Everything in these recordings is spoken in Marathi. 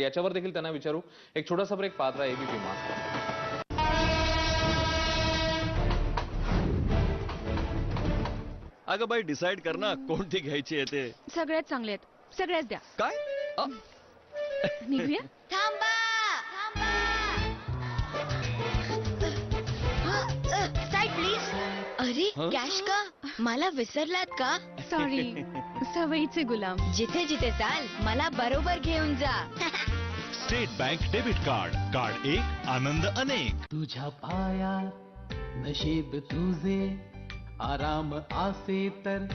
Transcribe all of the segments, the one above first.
याच्यावर देखील त्यांना विचारू. एक छोटासा ब्रेक पाहत राहा एबीपी माझा. अगं बाई डिसाइड कर ना कोणती घ्यायची आहे ते. सगळ्यात चांगले आहेत, सगळ्याच द्या. काय निघूया. थांबा साईड प्लीज. अरे कॅश का? मला विसरलात का? सॉरी, सवयीचे गुलाम. जिथे जिथे चाल मला बरोबर घेऊन जा. State bank debit card. Card एक आनंद अनेक. तुझ्या पायात नशीब तुझे, आराम आसे तर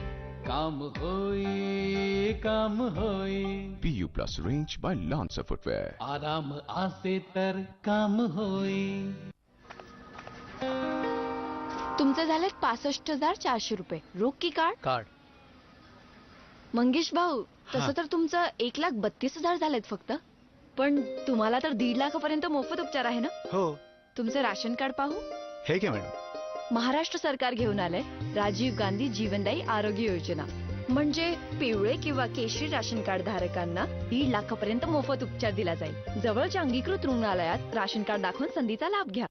काम होई, काम होई. PU Plus range by Lancer Footwear. आराम आसे तर काम होई. तुमचे झाले 65,400 रुपये. रोख की कार्ड? कार्ड. मंगेश भाऊ, तसं तर तुमचं 1,32,000 झालेत फक्त. पण तुम्हाला तर 1.5 लाखापर्यंत मोफत उपचार आहे ना? हो. तुमचं राशन कार्ड पाहू? हे घ्या मॅडम. महाराष्ट्र सरकार घेऊन आलंय राजीव गांधी जीवनदायी आरोग्य योजना. म्हणजे पिवळे किंवा केशरी राशन कार्ड धारकांना 1.5 लाखापर्यंत मोफत उपचार दिला जाईल. जवळच्या अंगीकृत रुग्णालयात राशन कार्ड दाखवून संधीचा लाभ घ्या.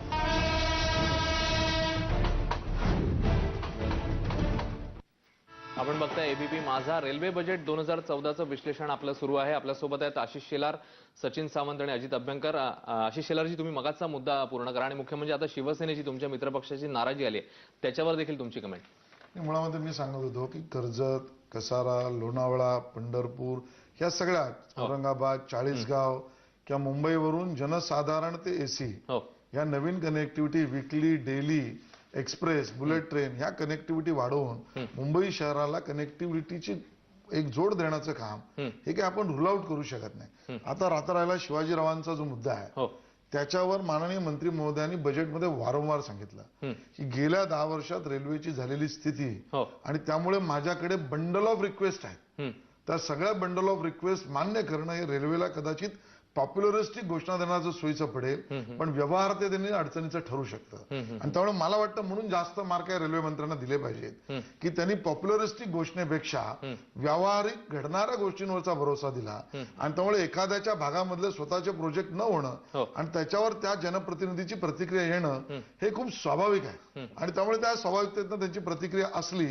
आपण बघताय एबीपी माझा. रेल्वे बजेट 2014चं विश्लेषण आपलं सुरू आहे. आपल्यासोबत आहेत आशिष शेलार, सचिन सावंत आणि अजित अभ्यंकर. आशिष शेलारजी, तुम्ही मगाचा मुद्दा पूर्ण करा आणि मुख्य म्हणजे आता शिवसेनेची तुमच्या मित्रपक्षाची नाराजी आली आहे, त्याच्यावर देखील तुमची कमेंट. मुळामध्ये मी सांगत होतो की कर्जत, कसारा, लोणावळा, पंढरपूर या सगळ्या, औरंगाबाद, चाळीसगाव किंवा मुंबईवरून जनसाधारण ते एसी या नवीन कनेक्टिव्हिटी, विकली, डेली, एक्सप्रेस, बुलेट ट्रेन ह्या कनेक्टिव्हिटी वाढवून मुंबई शहराला कनेक्टिव्हिटीची एक जोड देण्याचं काम हे काही आपण रूल आउट करू शकत नाही. आता राहिला शिवाजीरावांचा जो मुद्दा आहे त्याच्यावर माननीय मंत्री महोदयांनी बजेटमध्ये वारंवार सांगितलं की गेल्या 10 वर्षात रेल्वेची झालेली स्थिती आणि त्यामुळे माझ्याकडे बंडल ऑफ रिक्वेस्ट आहेत. त्या सगळ्या बंडल ऑफ रिक्वेस्ट मान्य करणं हे रेल्वेला कदाचित पॉप्युलरिस्टिक घोषणा देण्याचं सोयीचं पडेल, पण व्यवहार्यतेने अडचणीचं ठरू शकतं. आणि त्यामुळे मला वाटतं म्हणून जास्त मार्क या रेल्वे मंत्र्यांना दिले पाहिजेत की त्यांनी पॉप्युलरिस्टिक घोषणेपेक्षा व्यावहारिक घडणाऱ्या गोष्टींवरचा भरोसा दिला. आणि त्यामुळे एखाद्याच्या भागामधले स्वतःचे प्रोजेक्ट न होणं आणि त्याच्यावर त्या जनप्रतिनिधीची प्रतिक्रिया येणं हे खूप स्वाभाविक आहे. आणि त्यामुळे त्या स्वाभाविकतेनं त्यांची प्रतिक्रिया असली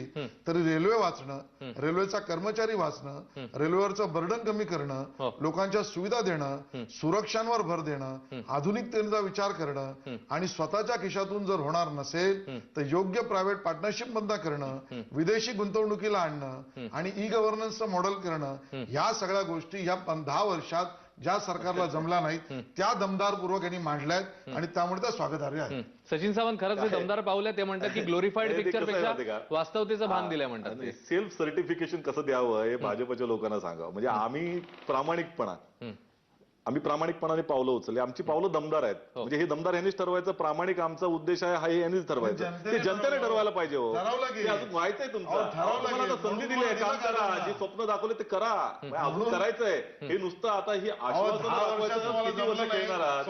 तरी रेल्वे वाचणं, रेल्वेचा कर्मचारी वाचणं, रेल्वेवरचं बर्डन कमी करणं, लोकांच्या सुविधा देणं, सुरक्षांवर भर देणं, आधुनिकतेचा विचार करणं आणि स्वतःच्या खिशातून जर होणार नसेल तर योग्य प्रायव्हेट पार्टनरशिप बंद करणं, विदेशी गुंतवणुकीला आणणं आणि ई गव्हर्नन्सचं मॉडेल करणं, या सगळ्या गोष्टी या 10 वर्षात ज्या सरकारला जमला नाहीत त्या दमदारपूर्वक यांनी मांडल्यात आणि त्यामुळे त्या स्वागतार्ह आहेत. सचिन सावंत, खरंच ते दमदार पावलं. ते म्हणतात की ग्लोरिफाईड पिक्चर पेक्षा वास्तवतेचं भान दिलंय म्हणतात. सेल्फ सर्टिफिकेशन कसं द्यावं हे भाजपच्या लोकांना सांगावं. म्हणजे आम्ही प्रामाणिकपणाने पावलं उचलली. आमची पावलं दमदार आहेत. म्हणजे हे दमदार यांनीच ठरवायचं. प्रामाणिक आमचा उद्देश आहे हा यांनीच ठरवायचं. ते जनतेने ठरवायला पाहिजे. हो, ते अजून व्हायचंय तुमचं. तुम्हाला संधी दिली आहे, काम करा. जे स्वप्न दाखवले ते करा. अजून करायचंय. हे नुसतं आता ही आश्वासन दाखवायचं किती वर्ष खेळणार आहात.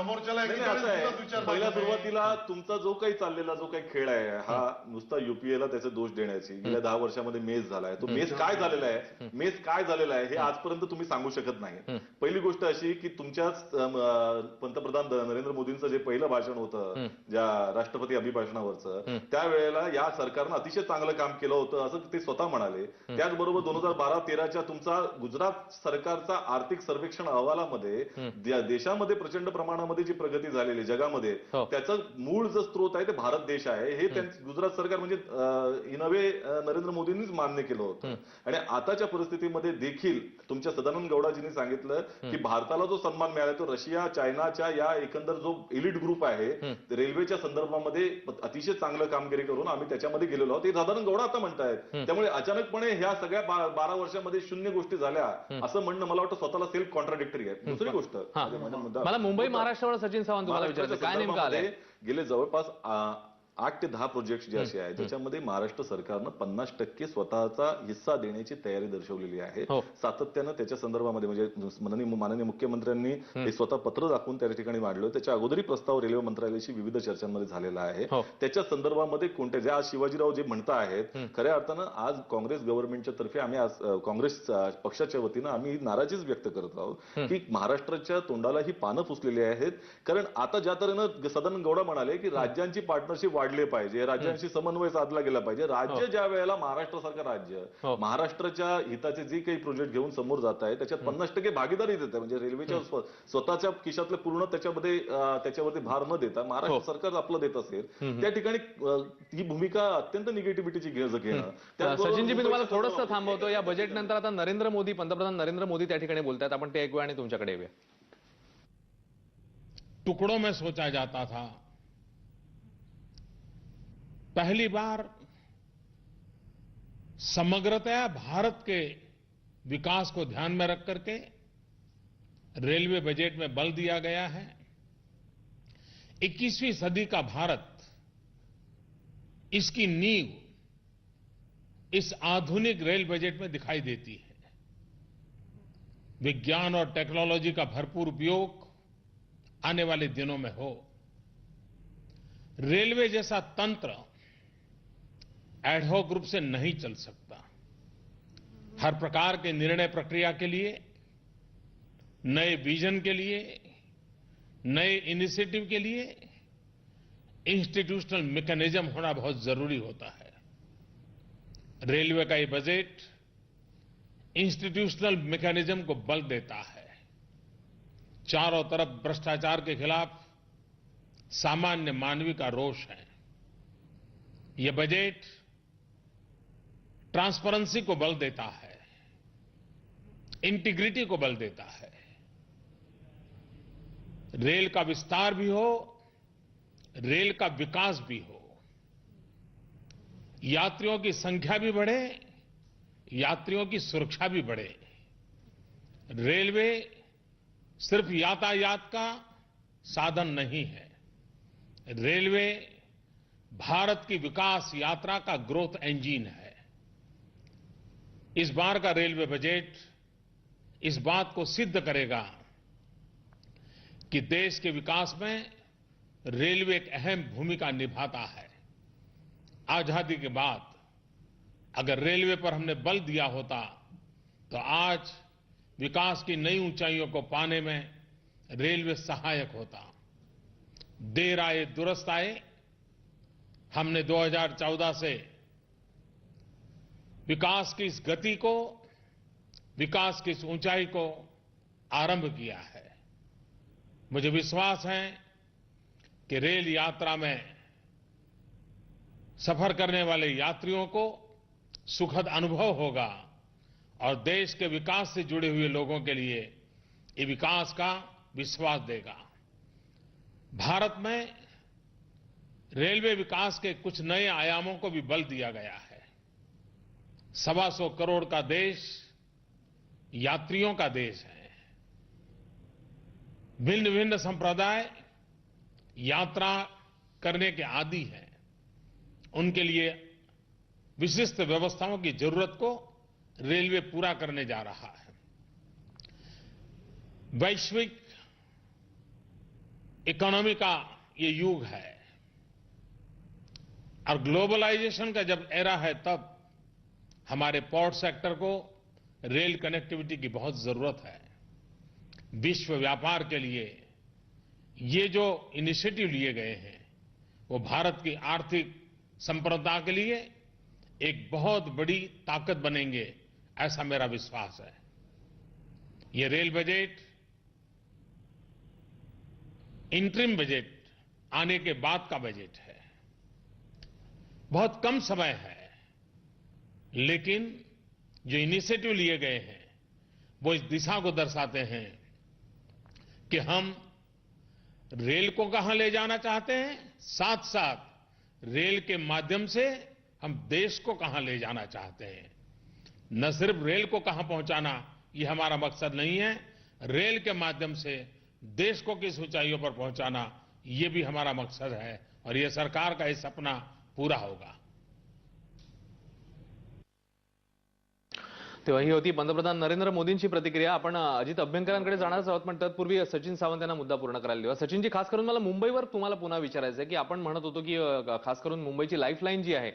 पहिल्या सुरुवातीला तुमचा जो काही चाललेला जो काही खेळ आहे हा नुसता युपीएला त्याचे दोष देण्याची. गेल्या 10 वर्षामध्ये मेस झालाय. तो मेस काय झालेला आहे, मेस काय झालेला आहे हे आजपर्यंत तुम्ही सांगू शकत नाही. पहिली गोष्ट अशी की तुमच्याच पंतप्रधान नरेंद्र मोदींचं जे पहिलं भाषण होतं ज्या राष्ट्रपती अभिभाषणावरचं, त्यावेळेला या सरकारनं अतिशय चांगलं काम केलं होतं असं ते स्वतः म्हणाले. त्याचबरोबर 2012-13च्या तुमचा गुजरात सरकारचा आर्थिक सर्वेक्षण अहवालामध्ये देशामध्ये प्रचंड प्रमाणामध्ये जी प्रगती झालेली जगामध्ये त्याचं मूळ जो स्रोत आहे ते भारत देश आहे. हे गुजरात सरकार म्हणजे इन अ वे नरेंद्र मोदींनीच मान्य केलं होतं. आणि आताच्या परिस्थितीमध्ये देखील तुमच्या सदानंद गौडाजींनी सांगितलं की भारताला जो सन्मान मिळाला तो रशिया, चायनाच्या या एकंदर जो एलिट ग्रुप आहे रेल्वेच्या संदर्भामध्ये अतिशय चांगलं कामगिरी करून आम्ही त्याच्यामध्ये गेलेलो आहोत. ते सदानंद गौडा आता म्हणतायत. त्यामुळे अचानकपणे ह्या सगळ्या 12 वर्षामध्ये 0 गोष्टी झाल्या असं म्हणणं मला वाटतं स्वतःला सेल्फ कॉन्ट्राडिक्टरी आहे. दुसरी गोष्ट मला मुंबई महाराष्ट्रावर सचिन सावंत तुम्हाला विचारायचं काय नेमकं आलंय. गेले जवळपास 8 ते 10 प्रोजेक्ट जे असे आहेत त्याच्यामध्ये महाराष्ट्र सरकारनं 50% स्वतःचा हिस्सा देण्याची तयारी दर्शवलेली आहे. सातत्यानं त्याच्या संदर्भामध्ये म्हणजे माननीय मुख्यमंत्र्यांनी हे स्वतः पत्र दाखवून त्या ठिकाणी मांडलं. त्याच्या अगोदरी प्रस्ताव रेल्वे मंत्रालयाशी विविध चर्चांमध्ये झालेला आहे. त्याच्या संदर्भामध्ये कोणत्या ज्या आज शिवाजीराव जे म्हणता आहेत खऱ्या अर्थानं आज काँग्रेस गव्हर्नमेंटच्या तर्फे आम्ही आज काँग्रेस पक्षाच्या वतीनं आम्ही नाराजीच व्यक्त करत आहोत की महाराष्ट्राच्या तोंडाला ही पानं पुसलेली आहेत. कारण आता ज्या तऱ्हेनं सदानंद गौडा म्हणाले की राज्यांची पार्टनरशिप वाढली पाहिजे, राज्यांशी समन्वय साधला गेला पाहिजे. राज्य ज्या वेळेला महाराष्ट्रासारखं राज्य महाराष्ट्राच्या हिताचे जे काही प्रोजेक्ट घेऊन समोर जात आहे त्याच्यात 50% भागीदारी देत आहे. म्हणजे रेल्वेच्या स्वतःच्या खिशातलं पूर्ण त्याच्यावरती भार न देता महाराष्ट्र सरकार आपलं देत असेल त्या ठिकाणी ही भूमिका अत्यंत निगेटिव्हिटीची घेणं. सचिनजी, मी तुम्हाला थोडंसं थांबवतो. या बजेट नंतर आता पंतप्रधान नरेंद्र मोदी त्या ठिकाणी बोलतात. आपण ते ऐकूया आणि तुमच्याकडे येऊया. टुकड़ों में सोचा जाता था, पहली बार समग्रतया भारत के विकास को ध्यान में रख करके रेलवे बजट में बल दिया गया है. 21वीं सदी का भारत, इसकी नींव इस आधुनिक रेल बजट में दिखाई देती है. विज्ञान और टेक्नोलॉजी का भरपूर उपयोग आने वाले दिनों में हो. रेलवे जैसा तंत्र एडहॉक ग्रुप से नहीं चल सकता. हर प्रकार के निर्णय प्रक्रिया के लिए, नए विजन के लिए, नए इनिशिएटिव के लिए इंस्टीट्यूशनल मैकेनिज्म होना बहुत जरूरी होता है. रेलवे का ये बजट इंस्टीट्यूशनल मैकेनिज्म को बल देता है. चारों तरफ भ्रष्टाचार के खिलाफ सामान्य मानवीय का रोष है. यह बजट ट्रांसपेरेंसी को बल देता है, इंटीग्रिटी को बल देता है. रेल का विस्तार भी हो, रेल का विकास भी हो, यात्रियों की संख्या भी बढ़े, यात्रियों की सुरक्षा भी बढ़े. रेलवे सिर्फ यातायात का साधन नहीं है. रेलवे भारत की विकास यात्रा का ग्रोथ इंजन है. इस बार का रेलवे बजट इस बात को सिद्ध करेगा कि देश के विकास में रेलवे एक अहम भूमिका निभाता है. आजादी के बाद अगर रेलवे पर हमने बल दिया होता तो आज विकास की नई ऊंचाइयों को पाने में रेलवे सहायक होता. देर आए दुरुस्त आए, हमने 2014 से विकास की इस गति को, विकास की इस ऊंचाई को आरंभ किया है. मुझे विश्वास है कि रेल यात्रा में सफर करने वाले यात्रियों को सुखद अनुभव होगा और देश के विकास से जुड़े हुए लोगों के लिए ये विकास का विश्वास देगा. भारत में रेलवे विकास के कुछ नए आयामों को भी बल दिया गया है. 125 करोड़ का देश यात्रियों का देश है. भिन्न भिन्न संप्रदाय यात्रा करने के आदी हैं. उनके लिए विशिष्ट व्यवस्थाओं की जरूरत को रेलवे पूरा करने जा रहा है. वैश्विक इकोनॉमी का ये युग है और ग्लोबलाइजेशन का जब एरा है तब हमारे पोर्ट सेक्टर को रेल कनेक्टिविटी की बहुत जरूरत है. विश्व व्यापार के लिए ये जो इनिशिएटिव लिए गए हैं वो भारत की आर्थिक संप्रभुता के लिए एक बहुत बड़ी ताकत बनेंगे, ऐसा मेरा विश्वास है. ये रेल बजट इंटरिम बजट आने के बाद का बजट है. बहुत कम समय है, लेकिन जो इनिशिएटिव लिए गए हैं वो इस दिशा को दर्शाते हैं कि हम रेल को कहां ले जाना चाहते हैं, साथ साथ रेल के माध्यम से हम देश को कहां ले जाना चाहते हैं. न सिर्फ रेल को कहां पहुंचाना ये हमारा मकसद नहीं है, रेल के माध्यम से देश को किस ऊंचाइयों पर पहुंचाना ये भी हमारा मकसद है और ये सरकार का ये सपना पूरा होगा। तेव्हा ही होती पंतप्रधान नरेंद्र मोदींची प्रतिक्रिया. आपण अजित अभ्यंकरांकडे जाणारच आहोत, पण तत्पूर्वी सचिन सावंत यांना मुद्दा पूर्ण करायला देऊ. सचिनजी, खास करून मला मुंबईवर तुम्हाला पुन्हा विचारायचं आहे की आपण म्हणत होतो की खास करून मुंबईची लाईफलाईन जी आहे,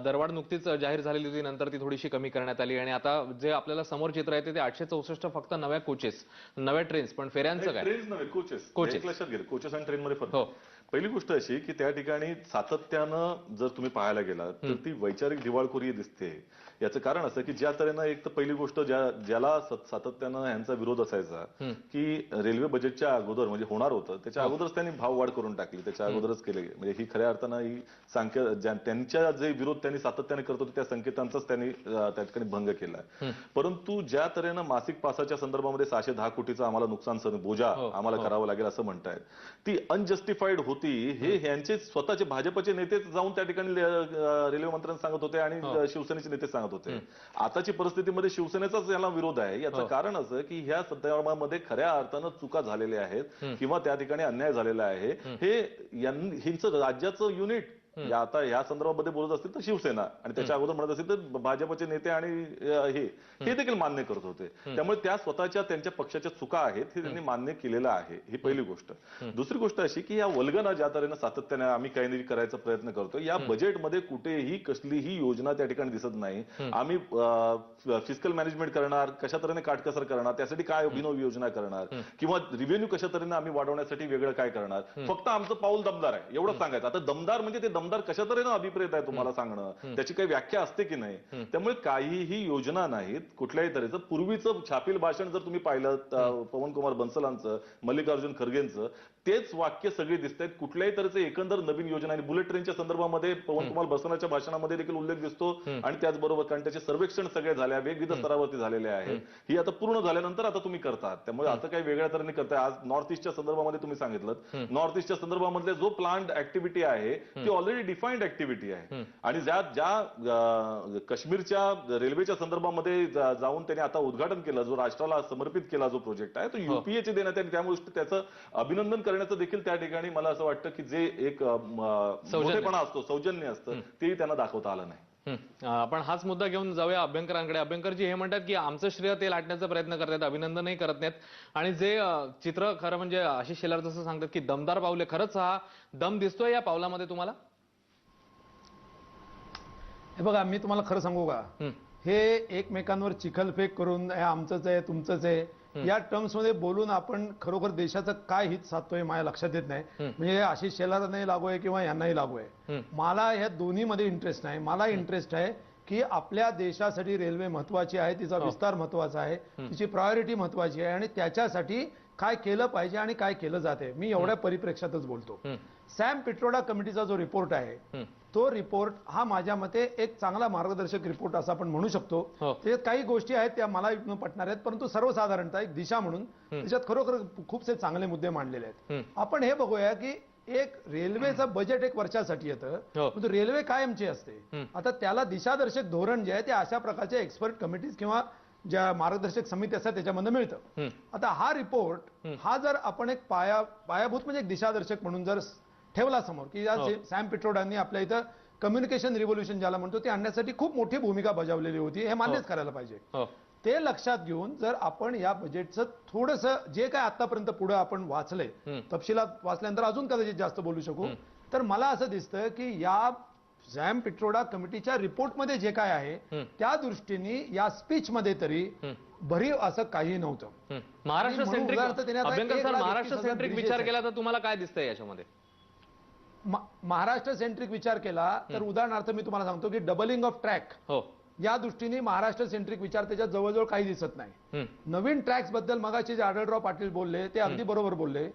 दरवाढ नुकतीच जाहीर झालेली होती, नंतर ती थोडीशी कमी करण्यात आली आणि आता जे आपल्याला समोर चित्र आहे ते 864 फक्त नव्या कोचेस, नव्या ट्रेन्स, पण फेऱ्यांचं काय? ट्रेन्स नव्हे, कोचेस. कोचेस. लक्षात घ्या, कोचेस आणि ट्रेन मध्ये फरक. हो. पहिली गोष्ट अशी की त्या ठिकाणी सातत्यानं जर तुम्ही पाहायला गेलात तर ती वैचारिक दिवाळखोरी दिसते. याचं कारण असं की ज्या तऱ्हेनं एक तर पहिली गोष्ट ज्याला सातत्यानं यांचा विरोध असायचा की रेल्वे बजेटच्या अगोदर म्हणजे होणार होतं त्याच्या अगोदरच त्यांनी भाववाढ करून टाकली, त्याच्या अगोदरच केले. म्हणजे ही खऱ्या अर्थानं ही त्यांच्या जे विरोध त्यांनी सातत्याने करत होते त्या संकेतांचाच त्यांनी त्या ठिकाणी भंग केलाय. परंतु ज्या तऱ्हेनं मासिक पासाच्या संदर्भामध्ये 610 कोटीचा आम्हाला नुकसान बोजा आम्हाला करावं लागेल असं म्हणतायत, ती अनजस्टिफाईड होती. हे यांचे स्वतःचे भाजपचे नेतेच जाऊन त्या ठिकाणी रेल्वे मंत्र्यांना सांगत होते आणि शिवसेनेचे नेते सांगत होते. आताची परिस्थितीमध्ये शिवसेनेचाच याला विरोध आहे. याचं कारण असं की ह्या संदर्भामध्ये खऱ्या अर्थानं चुका झालेल्या आहेत किंवा त्या ठिकाणी अन्याय झालेला आहे. हे हिंचं राज्याचं युनिट आता या संदर्भामध्ये बोलत असतील तर शिवसेना आणि त्याच्या अगोदर म्हणत असतील तर भाजपचे नेते आणि हे देखील मान्य करत होते. त्यामुळे त्या स्वतःच्या त्यांच्या पक्षाच्या चुका आहेत हे त्यांनी मान्य केलेलं आहे. ही पहिली गोष्ट. दुसरी गोष्ट अशी की या वल्गना ज्या तऱ्हेनं सातत्याने आम्ही काही करायचा प्रयत्न करतो, या बजेटमध्ये कुठेही कसलीही योजना त्या ठिकाणी दिसत नाही. आम्ही फिस्कल मॅनेजमेंट करणार, कशा तऱ्हेने काटकसर करणार, त्यासाठी काय अभिनव योजना करणार किंवा रिव्हेन्यू कशा तऱ्हेने आम्ही वाढवण्यासाठी वेगळं काय करणार. फक्त आमचं पाऊल दमदार आहे एवढंच सांगायचं. आता दमदार म्हणजे ते दमदार कशा तऱ्हेनं अभिप्रेत आहे तुम्हाला सांगणं, त्याची काही व्याख्या असते की नाही. त्यामुळे काहीही योजना नाहीत कुठल्याही तऱ्हेचं. पूर्वीचं छापील भाषण जर तुम्ही पाहिलं पवन कुमार बन्सलांचं, मल्लिकार्जुन खरगेंचं, तेच वाक्य सगळे दिसत आहेत. कुठल्याही तऱ्हेचं एकंदर नवीन योजना आणि बुलेट ट्रेनच्या संदर्भामध्ये पवन कुमार बन्सलाच्या भाषणामध्ये देखील उल्लेख दिसतो आणि त्याचबरोबर कारण त्याचे सर्वेक्षण सगळे झाले वेगवेगळ्या स्तरावरती झालेले आहे. ही आता पूर्ण झाल्यानंतर आता तुम्ही करतात. त्यामुळे आता काही वेगळ्या तऱ्हेने करताय. आज नॉर्थ ईस्टच्या संदर्भामध्ये तुम्ही सांगितलं, नॉर्थ ईस्टच्या संदर्भामध्ये जो प्लान्ड ऍक्टिव्हिटी आहे ती ऑलरेडी डिफाईन्ड ऍक्टिव्हिटी आहे. आणि ज्या काश्मीरच्या रेल्वेच्या संदर्भामध्ये जाऊन त्यांनी आता उद्घाटन केलं, जो राष्ट्राला समर्पित केला जो प्रोजेक्ट आहे तो युपीएचे देण्यात आले. त्यामुळे त्याचं अभिनंदन करण्याचं देखील त्या ठिकाणी मला असं वाटतं की जे एक मोठेपणा असतो, सौजन्य असतं, तेही त्यांना दाखवता आलं नाही. आपण हाच मुद्दा घेऊन जाऊया अभ्यंकरांकडे. अभ्यंकरजी हे म्हणतात की आमचं श्रेय ते लाटण्याचा प्रयत्न करतात, अभिनंदनही करत नाहीत. आणि जे चित्र खरं म्हणजे आशिष शेलार जसं सांगतात की दमदार पावले, खरंच हा दम दिसतोय या पावलामध्ये तुम्हाला? हे बघा, मी तुम्हाला खरं सांगू का, हे एकमेकांवर चिखलफेक करून हे आमचंच आहे तुमचंच आहे या टर्म्स मध्ये बोलून आपण खरोखर देशाचं काय हित साधतोय माझ्या लक्षात येत नाही. म्हणजे आशिष शेलारांनाही लागू आहे किंवा यांनाही लागू आहे. मला ह्या दोन्हीमध्ये इंटरेस्ट नाही. मला इंटरेस्ट आहे की आपल्या देशासाठी रेल्वे महत्वाची आहे, तिचा विस्तार महत्वाचा आहे, तिची प्रायोरिटी महत्वाची आहे आणि त्याच्यासाठी काय केलं पाहिजे आणि काय केलं जाते. मी एवढ्या परिप्रेक्षातच बोलतो. सॅम पिट्रोडा कमिटीचा जो रिपोर्ट आहे तो रिपोर्ट हा माझ्या मते एक चांगला मार्गदर्शक रिपोर्ट असं आपण म्हणू शकतो. त्याच्यात काही गोष्टी आहेत त्या मला पटणार आहेत, परंतु सर्वसाधारणतः एक दिशा म्हणून त्याच्यात खरोखर खूपसे चांगले मुद्दे मांडलेले आहेत. आपण हे बघूया की एक रेल्वेचं बजेट एक वर्षासाठी येतं, परंतु रेल्वे कायमची असते. आता त्याला दिशादर्शक धोरण जे आहे ते अशा प्रकारचे एक्सपर्ट कमिटीज किंवा ज्या मार्गदर्शक समिती असतात त्याच्यामध्ये मिळतं. आता हा रिपोर्ट हा जर आपण एक पायाभूत म्हणजे एक दिशादर्शक म्हणून जर ठेवला समोर की या सॅम पिट्रोडांनी आपल्या इथं कम्युनिकेशन रिव्होल्युशन ज्याला म्हणतो ते आणण्यासाठी खूप मोठी भूमिका बजावलेली होती, हे मान्यच करायला पाहिजे. ते लक्षात घेऊन जर आपण या बजेटचं थोडंसं जे काय आतापर्यंत पुढे आपण वाचलंय, तपशिलात वाचल्यानंतर अजून कदाचित जास्त बोलू शकू, तर मला असं दिसतं की या सॅम पिट्रोडा कमिटीच्या रिपोर्टमध्ये जे काय आहे त्या दृष्टीने या स्पीच मध्ये तरी भरीव असं काही नव्हतं. महाराष्ट्र सेंट्रिक विचार केला तर तुम्हाला काय दिसतंय याच्यामध्ये? महाराष्ट्र सेंट्रिक विचार केला तर उदाहरणार्थ मी तुम्हाला सांगतो की डबलिंग ऑफ ट्रॅक या दृष्टीने महाराष्ट्र सेंट्रिक विचार त्याच्यात जवळजवळ काही दिसत नाही. नवीन ट्रॅक्स बद्दल मगाशी जे आढळराव पाटील बोलले ते अगदी बरोबर बोलले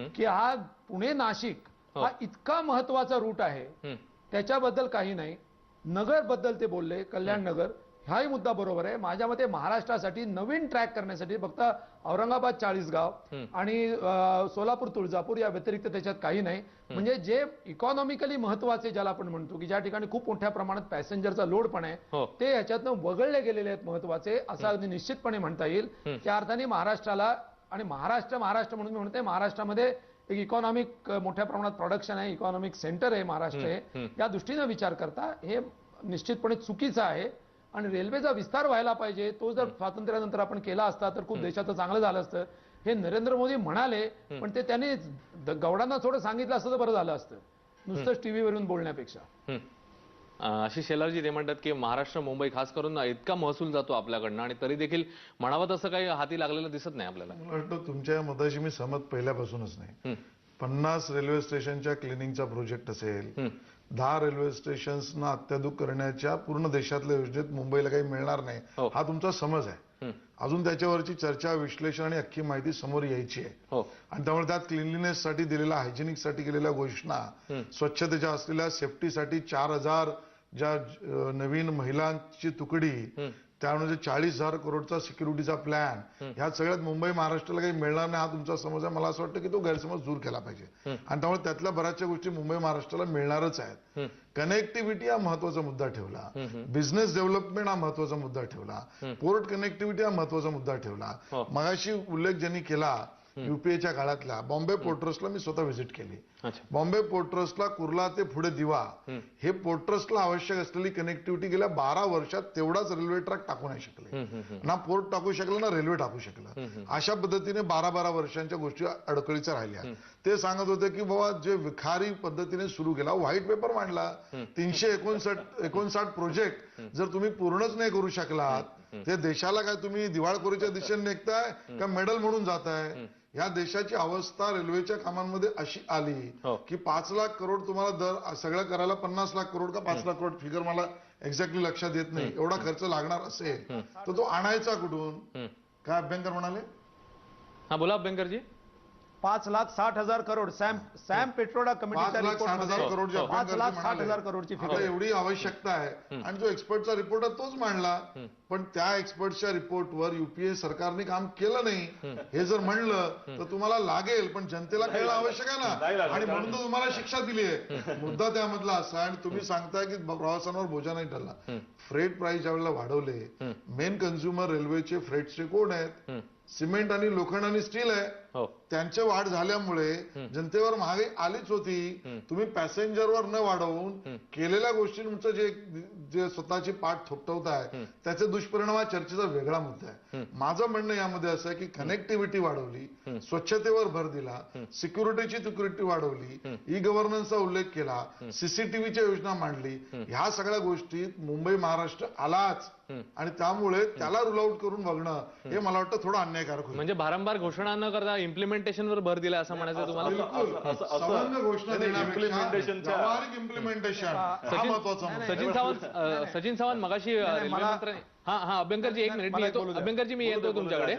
की हा पुणे नाशिक हा इतका महत्वाचा रूट आहे त्याच्याबद्दल काही नाही. नगर बद्दल ते बोलले, कल्याण नगर, हाही मुद्दा बरोबर आहे. माझ्या मते महाराष्ट्रासाठी नवीन ट्रॅक करण्यासाठी फक्त औरंगाबाद चाळीसगाव आणि सोलापूर तुळजापूर या व्यतिरिक्त त्याच्यात काही नाही. म्हणजे जे इकॉनॉमिकली महत्वाचे ज्याला आपण म्हणतो की ज्या ठिकाणी खूप मोठ्या प्रमाणात पॅसेंजरचा लोड पण आहे ते ह्याच्यातनं वगळले गेलेले आहेत महत्वाचे असं अगदी निश्चितपणे म्हणता येईल. त्या अर्थाने महाराष्ट्राला आणि महाराष्ट्र म्हणून मी म्हणते, महाराष्ट्रामध्ये एक इकॉनॉमिक मोठ्या प्रमाणात प्रोडक्शन आहे, इकॉनॉमिक सेंटर आहे महाराष्ट्र हे, या दृष्टीने विचार करता हे निश्चितपणे चुकीचं आहे. आणि रेल्वेचा विस्तार व्हायला पाहिजे, तो जर स्वातंत्र्यानंतर आपण केला असता तर खूप देशाचं चांगलं झालं असतं. हे नरेंद्र मोदी म्हणाले, पण ते त्यांनी गौडांना थोडं सांगितलं असतं तर बरं झालं असतं, नुसतंच टीव्हीवरून बोलण्यापेक्षा. आशिष शेलारजी ते म्हणतात की महाराष्ट्र मुंबई खास करून इतका महसूल जातो आपल्याकडनं आणि तरी देखील म्हणावं तसं काही हाती लागलेलं दिसत नाही आपल्याला. मला वाटतं तुमच्या या मताशी मी सहमत पहिल्यापासूनच नाही. 50 रेल्वे स्टेशनच्या क्लिनिंगचा प्रोजेक्ट असेल, 10 रेल्वे स्टेशन्सना अत्याधुनिक करण्याच्या पूर्ण देशातल्या योजनेत मुंबईला काही मिळणार नाही, हा तुमचा समज आहे. अजून त्याच्यावरची चर्चा, विश्लेषण आणि अख्खी माहिती समोर यायची आहे. आणि त्यामुळे त्यात क्लिनलीनेससाठी दिलेल्या, हायजेनिकसाठी केलेल्या घोषणा, स्वच्छतेच्या असलेल्या सेफ्टीसाठी 4000 ज्या नवीन महिलांची तुकडी, त्यामध्ये 40,000 करोडचा सिक्युरिटीचा प्लॅन, ह्या सगळ्यात मुंबई महाराष्ट्राला काही मिळणार नाही हा तुमचा समज आहे. मला असं वाटतं की तो गैरसमज दूर केला पाहिजे. आणि त्यामुळे त्यातल्या बऱ्याचशा गोष्टी मुंबई महाराष्ट्राला मिळणारच आहेत. कनेक्टिव्हिटी हा महत्वाचा मुद्दा ठेवला, बिझनेस डेव्हलपमेंट हा महत्वाचा मुद्दा ठेवला, पोर्ट कनेक्टिव्हिटी हा महत्वाचा मुद्दा ठेवला. मगाशी उल्लेख ज्यांनी केला युपीएच्या काळातल्या बॉम्बे पोर्ट ट्रस्टला मी स्वतः व्हिजिट केली. बॉम्बे पोर्ट ट्रस्टला कुर्ला ते पुढे दिवा हे पोर्ट ट्रस्टला आवश्यक असलेली कनेक्टिव्हिटी गेल्या 12 वर्षात तेवढाच रेल्वे ट्रॅक टाकू नाही शकले. ना पोर्ट टाकू शकलं ना रेल्वे टाकू शकलं. अशा पद्धतीने 12 वर्षांच्या गोष्टी अडकळीच्या राहिल्या. ते सांगत होते की बाबा जे विखारी पद्धतीने सुरू केला, व्हाईट पेपर मांडला, 359 प्रोजेक्ट जर तुम्ही पूर्णच नाही करू शकलात, ते देशाला काय तुम्ही दिवाळखोरीच्या दिशेने निघताय का मेडल म्हणून जाताय? या देशाची अवस्था रेल्वेच्या कामांमध्ये अशी आली की 5 लाख करोड तुम्हाला दर सगळं करायला 50 लाख करोड का 5 लाख करोड, फिगर मला एक्झॅक्टली लक्षात येत नाही, एवढा खर्च लागणार असेल तर तो आणायचा कुठून? काय अभ्यंकर म्हणाले? हा बोला अभ्यंकरजी. 5,60,000 करोड सॅम पेट्रोडा कमिटीच्या 5,60,000 करोड 5,60,000 करोडची फिगर एवढी आवश्यकता आहे. आणि जो एक्सपर्टचा रिपोर्ट आहे तोच मांडला, पण त्या एक्सपर्टच्या रिपोर्टवर युपीए सरकारने काम केलं नाही हे जर म्हणलं तर तुम्हाला लागेल, पण जनतेला कळणं आवश्यक आहे ना. आणि म्हणून तर तुम्हाला शिक्षा दिली आहे. मुद्दा त्यामधला असा, आणि तुम्ही सांगताय की प्रवासांवर बोजा नाही ठरला. फ्रेट प्राइस ज्यावेळेला वाढवले, मेन कन्झ्युमर रेल्वेचे फ्रेटचे कोण आहेत? सिमेंट आणि लोखंड आणि स्टील आहे. त्यांची वाढ झाल्यामुळे जनतेवर महागाई आलीच होती. तुम्ही पॅसेंजरवर न वाढवून केलेल्या गोष्टींचं जे स्वतःची पाठ थोपटवताय त्याचे दुष्परिणाम हा चर्चेचा वेगळा मुद्दा आहे. माझं म्हणणं यामध्ये असं आहे की कनेक्टिव्हिटी वाढवली, स्वच्छतेवर भर दिला, सिक्युरिटीची तुकडी वाढवली, ई गव्हर्नन्सचा उल्लेख केला, सीसीटीव्हीच्या योजना मांडली. ह्या सगळ्या गोष्टीत मुंबई महाराष्ट्र आलाच, आणि त्यामुळे त्याला रूल आउट करून बघणं हे मला वाटतं थोडं अन्यायकारक होईल. म्हणजे भारंभार घोषणा न करता इम्प्लिमेंटेशनवर भर दिला असं म्हणायचं तुम्हाला? संबंध घोषणा इम्प्लिमेंटेशनच्या इम्प्लिमेंटेशन हा महत्वाचा. सचिन सावंत मगाशी रेल्वे मंत्री. हा अभ्यंकरजी एक मिनिट, मी येतो. अभ्यंकरजी मी येतो तुमच्याकडे.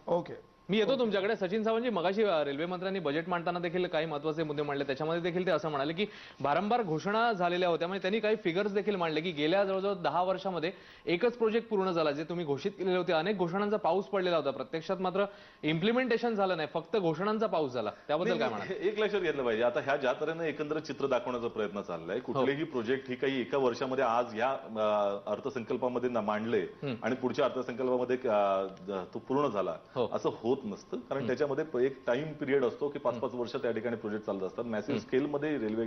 ओके, मी येतो तुमच्याकडे. सचिन सावंतजी, मगाशी रेल्वे मंत्र्यांनी बजेट मांडताना देखील काही महत्वाचे मुद्दे मांडले. त्याच्यामध्ये देखील ते असं म्हणाले की भारंभार घोषणा झालेल्या होत्या, म्हणजे त्यांनी काही फिगर्स देखील मांडले की गेल्या जवळजवळ 10 वर्षामध्ये एकच प्रोजेक्ट पूर्ण झाला जे तुम्ही घोषित केलेले होते. अनेक घोषणांचा पाऊस पडलेला होता, प्रत्यक्षात मात्र इम्प्लिमेंटेशन झालं नाही, फक्त घोषणांचा पाऊस झाला. त्याबद्दल काय म्हणा? एक लक्षात घेतलं पाहिजे. आता ह्या ज्या तऱ्हेने एकंदर चित्र दाखवण्याचा प्रयत्न चाललाय, कुठलेही प्रोजेक्ट ही काही एका वर्षामध्ये आज या अर्थसंकल्पामध्ये मांडले आणि पुढच्या अर्थसंकल्पामध्ये तो पूर्ण झाला असं होत नसतं. कारण त्याच्यामध्ये एक टाइम पिरियड असतो की 5-5 वर्ष त्या ठिकाणी प्रोजेक्ट चालत असतात. मॅसिव्ह स्केलमध्ये रेल्वे